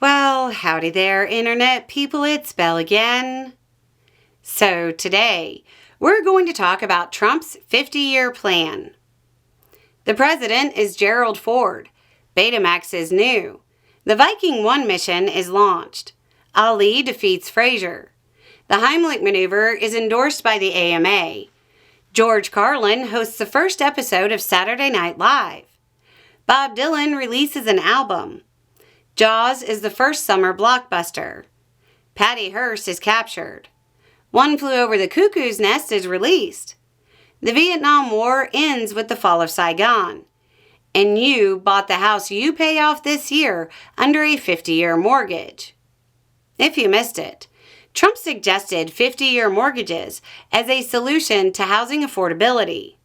Well, howdy there, Internet people, it's Belle again. So today, we're going to talk about Trump's 50-year plan. The president is Gerald Ford. Betamax is new. The Viking 1 mission is launched. Ali defeats Frazier. The Heimlich maneuver is endorsed by the AMA. George Carlin hosts the first episode of Saturday Night Live. Bob Dylan releases an album. Jaws is the first summer blockbuster. Patty Hearst is captured. One Flew Over the Cuckoo's Nest is released. The Vietnam War ends with the fall of Saigon. And you bought the house you pay off this year under a 50-year mortgage. If you missed it, Trump suggested 50-year mortgages as a solution to housing affordability.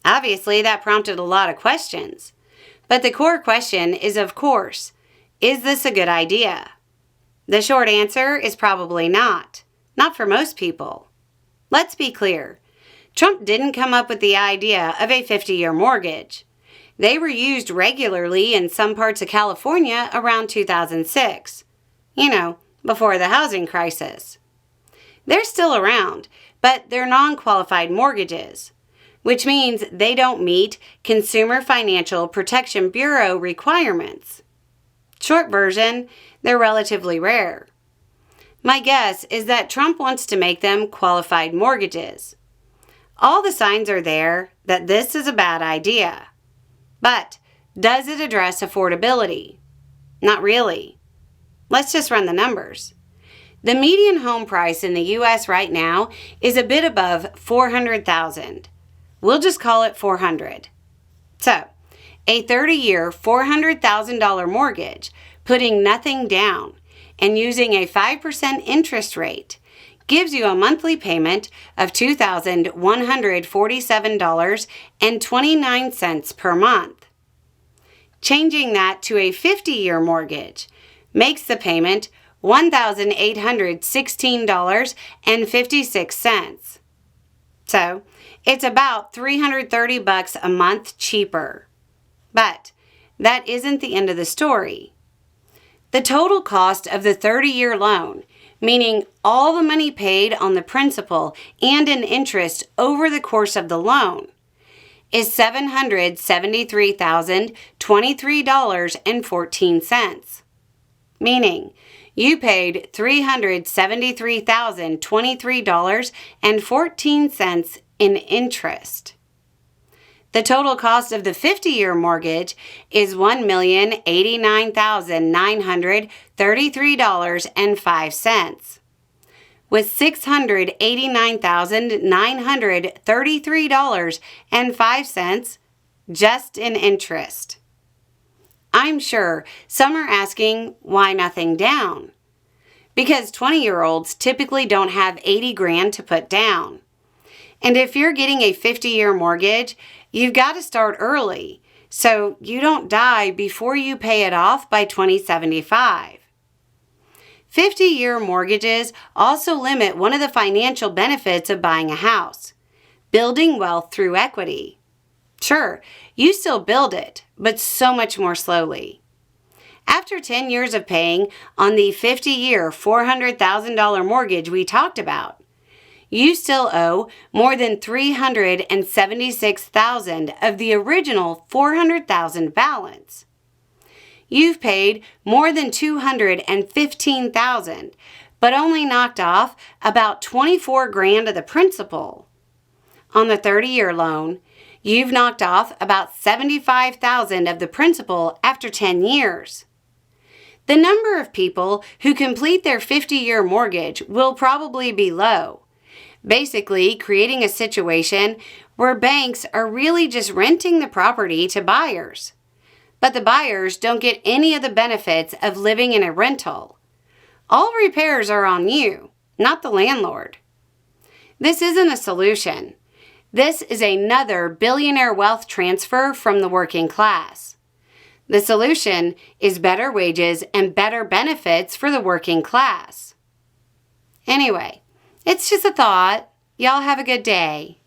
Obviously, that prompted a lot of questions. But the core question is, of course, is this a good idea? The short answer is probably not. Not for most people. Let's be clear. Trump didn't come up with the idea of a 50-year mortgage. They were used regularly in some parts of California around 2006. Before the housing crisis. They're still around, but they're non-qualified mortgages, which means they don't meet Consumer Financial Protection Bureau requirements. Short version, they're relatively rare. My guess is that Trump wants to make them qualified mortgages. All the signs are there that this is a bad idea. But does it address affordability? Not really. Let's just run the numbers. The median home price in the U.S. right now is a bit above $400,000. We'll just call it $400,000. So, a 30-year, $400,000 mortgage, putting nothing down, and using a 5% interest rate, gives you a monthly payment of $2,147.29 per month. Changing that to a 50-year mortgage makes the payment $1,816.56. So, it's about $330 a month cheaper. But that isn't the end of the story. The total cost of the 30-year loan, meaning all the money paid on the principal and in interest over the course of the loan, is $773,023.14. Meaning, you paid $373,023.14 in interest. The total cost of the 50-year mortgage is $1,089,933.05, with $689,933.05 just in interest. I'm sure some are asking why nothing down. Because 20-year-olds typically don't have $80,000 to put down. And if you're getting a 50-year mortgage, you've got to start early so you don't die before you pay it off by 2075. 50-year mortgages also limit one of the financial benefits of buying a house, building wealth through equity. Sure, you still build it, but so much more slowly. After 10 years of paying on the 50-year, $400,000 mortgage we talked about, you still owe more than $376,000 of the original $400,000 balance. You've paid more than $215,000, but only knocked off about $24,000 of the principal. On the 30-year loan, you've knocked off about $75,000 of the principal after 10 years. The number of people who complete their 50-year mortgage will probably be low, basically creating a situation where banks are really just renting the property to buyers. But the buyers don't get any of the benefits of living in a rental. All repairs are on you, not the landlord. This isn't a solution. This is another billionaire wealth transfer from the working class. The solution is better wages and better benefits for the working class. Anyway, it's just a thought. Y'all have a good day.